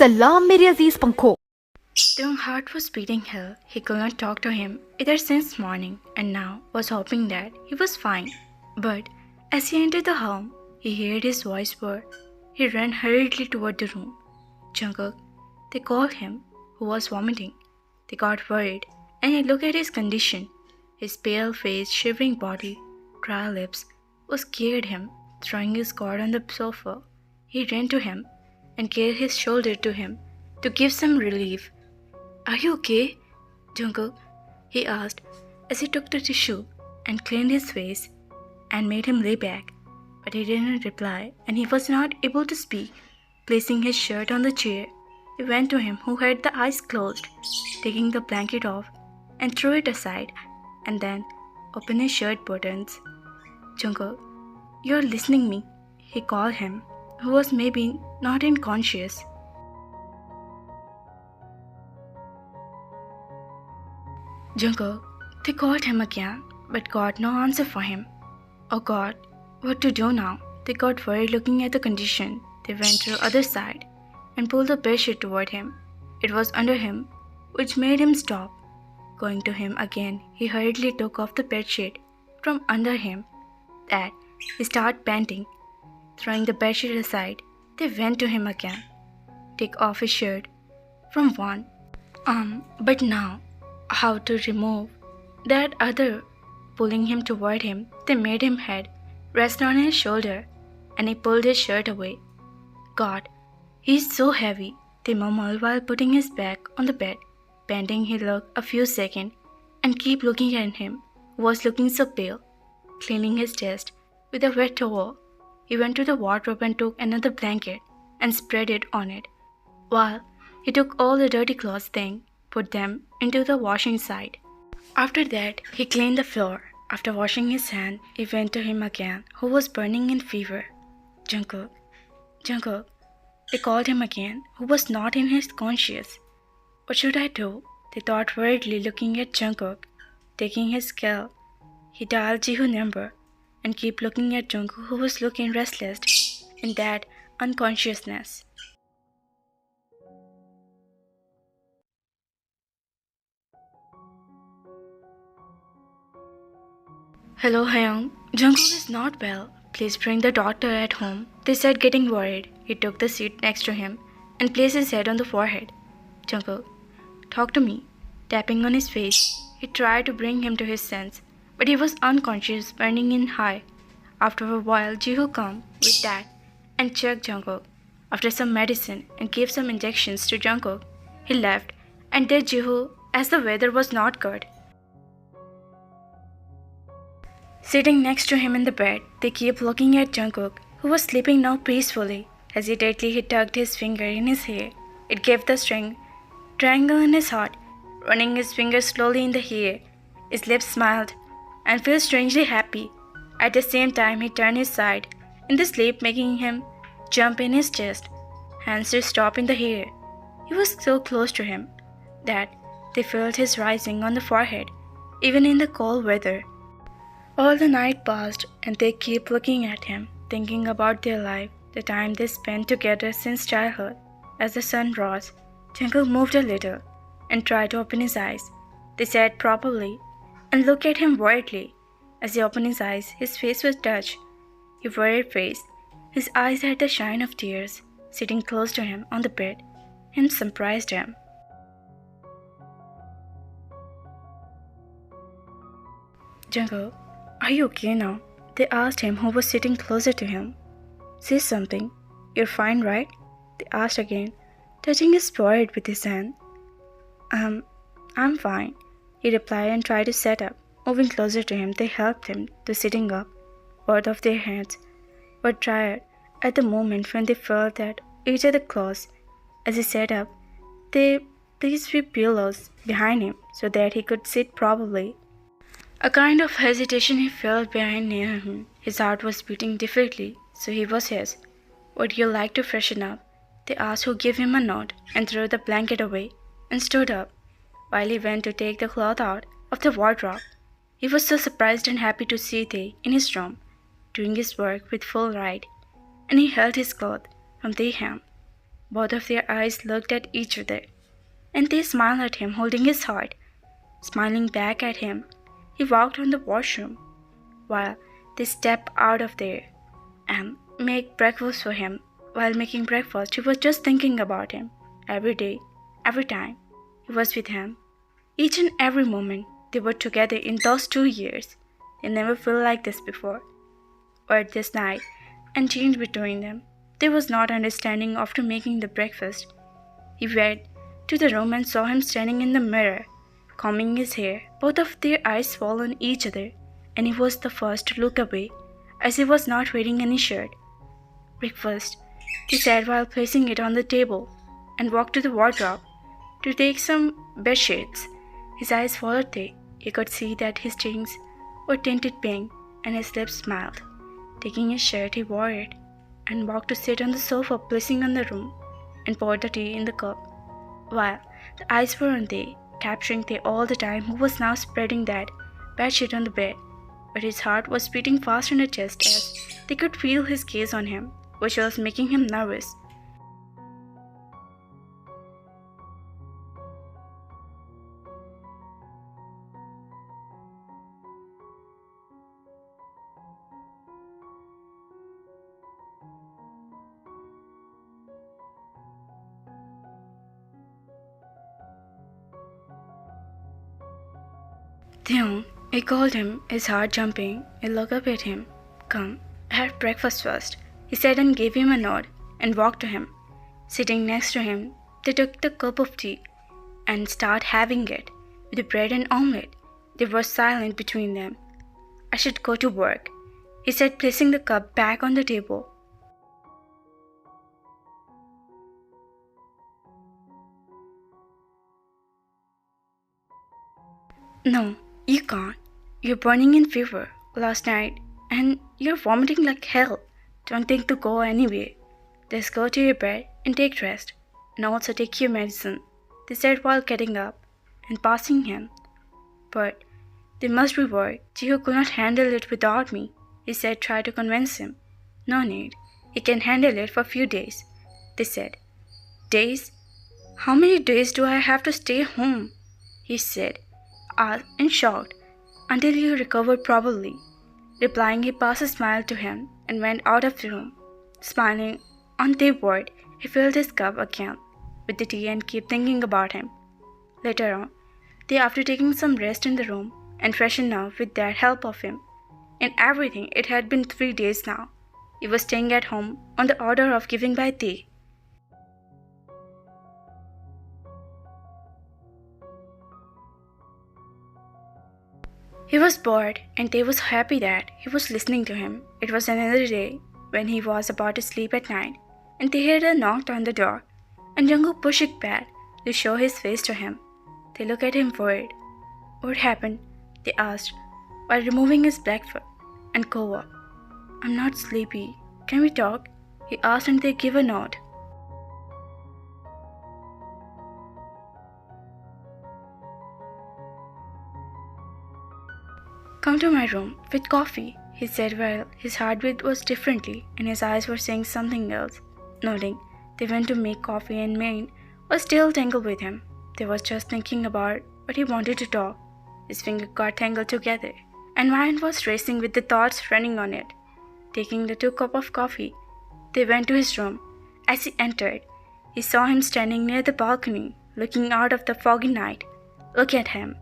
सलाम मेरे अजीज पंखों। Dung's heart was beating hell. He could not talk to him either since morning and now was hoping that he was fine. But as he entered the home, he heard his voice word. He ran hurriedly toward the room. Jungkook, they called him, who was vomiting. They got worried and he looked at his condition. His pale face, shivering body, dry lips, was scared him. Throwing his cord on the sofa, he ran to him and gave his shoulder to him to give some relief. Are you okay, Jungkook? He asked as he took the tissue and cleaned his face and made him lay back. But he didn't reply and he was not able to speak. Placing his shirt on the chair, he went to him who had the eyes closed, taking the blanket off and threw it aside and then opened his shirt buttons. Jungkook, you're listening me, he called him, who was maybe not unconscious. Jungkook, they called him again, but got no answer for him. Oh God, what to do now? They got worried looking at the condition. They went to the other side and pulled the bedsheet toward him. It was under him, which made him stop. Going to him again, he hurriedly took off the bedsheet from under him. That he started panting. Throwing the bedsheet aside, they went to him again. Take off his shirt from one arm, but now how to remove that other? Pulling him toward him, they made him head rest on his shoulder, and he pulled his shirt away. God, he's so heavy, they mumbled while putting his back on the bed. Bending, he looked a few seconds and keep looking at him, who was looking so pale. Cleaning his chest with a wet towel, he went to the wardrobe and took another blanket and spread it on it, while he took all the dirty clothes thing, put them into the washing side. After that, he cleaned the floor. After washing his hand, he went to him again, who was burning in fever. Jungkook, Jungkook, they called him again, who was not in his conscious. What should I do? They thought worriedly looking at Jungkook. Taking his scale, he dialed Jiho's number and kept looking at Jungkook, who was looking restless in that unconsciousness. Hello, Hyung. Jungkook is not well. Please bring the doctor at home, they said, getting worried. He took the seat next to him and placed his head on the forehead. Jungkook, talk to me. Tapping on his face, he tried to bring him to his sense, but he was unconscious, burning in high. After a while, Jiho came with that and checked Jungkook. After some medicine and gave some injections to Jungkook, he left and did Jiho as the weather was not good. Sitting next to him in the bed, they kept looking at Jungkook, who was sleeping now peacefully. Hesitantly, he tucked his finger in his hair. It gave the string triangle in his heart. Running his fingers slowly in the hair, his lips smiled and felt strangely happy. At the same time, he turned his side in the sleep, making him jump in his chest. Hands to stop in the hair. He was so close to him that they felt his rising on the forehead, even in the cold weather. All the night passed, and they kept looking at him, thinking about their life, the time they spent together since childhood. As the sun rose, Jungkook moved a little and tried to open his eyes. They sat properly and looked at him worriedly. As he opened his eyes, his face was touched. His worried face, his eyes had the shine of tears. Sitting close to him on the bed, and surprised him. Jungkook, are you okay now? They asked him, who was sitting closer to him. Say something. You're fine, right? They asked again, touching his forehead with his hand. I'm fine, he replied and tried to sit up. Moving closer to him, they helped him to sitting up. Both of their hands were tired at the moment when they felt that each other close. As he sat up, they placed few pillows behind him so that he could sit properly. A kind of hesitation he felt behind near him. His heart was beating differently, so he was his. Would you like to freshen up? They asked, who gave him a nod and threw the blanket away and stood up while he went to take the cloth out of the wardrobe. He was so surprised and happy to see Tae in his room, doing his work with full right, and he held his cloth from their hand. Both of their eyes looked at each other, and they smiled at him holding his heart. Smiling back at him, he walked on the washroom while they stepped out of there and make breakfast for him. While making breakfast, he was just thinking about him every day, every time he was with him. Each and every moment they were together in those 2 years. They never felt like this before. But this night, and change between them. There was not understanding after making the breakfast. He went to the room and saw him standing in the mirror, combing his hair. Both of their eyes fell on each other, and he was the first to look away, as he was not wearing any shirt. Breakfast, he said while placing it on the table, and walked to the wardrobe to take some bed sheets. His eyes followed there. He could see that his cheeks were tinted pink, and his lips smiled. Taking his shirt, he wore it and walked to sit on the sofa, placing on the room, and poured the tea in the cup. While the eyes were on there, capturing there all the time, who was now spreading that bedsheet on the bed. But his heart was beating fast in his chest as they could feel his gaze on him, which was making him nervous. Then he called him, his heart jumping. He looked up at him. "Come, have breakfast first," he said and gave him a nod and walked to him. Sitting next to him, they took the cup of tea and started having it with the bread and omelette. They were silent between them. "I should go to work," he said, placing the cup back on the table. "No, you can't. You're burning in fever last night and you're vomiting like hell. Don't think to go anywhere. Just go to your bed and take rest, and also take your medicine," they said while getting up and passing him. "But there must be work. Gio could not handle it without me," he said, trying to convince him. "No need. He can handle it for a few days," they said. "Days? How many days do I have to stay home?" he said, and shocked, "Until you recover properly." Replying, he passed a smile to him and went out of the room. Smiling on their word, he filled his cup again with the tea and kept thinking about him. Later on, after taking some rest in the room and freshen up with that help of him, in everything, it had been 3 days now. He was staying at home on the order of giving by tea. He was bored, and they was happy that he was listening to him. It was another day when he was about to sleep at night, and they heard a knock on the door, and Jungkook pushed it back to show his face to him. They looked at him worried. "What happened?" they asked, while removing his black fur and cover. "I'm not sleepy. Can we talk?" he asked, and they gave a nod. "Come to my room with coffee," he said while his heartbeat was differently and his eyes were saying something else. Nodding, they went to make coffee and Maine was still tangled with him. They was just thinking about what he wanted to talk. His finger got tangled together and mind was racing with the thoughts running on it. Taking the 2 cups of coffee, they went to his room. As he entered, he saw him standing near the balcony, looking out of the foggy night. Look at him.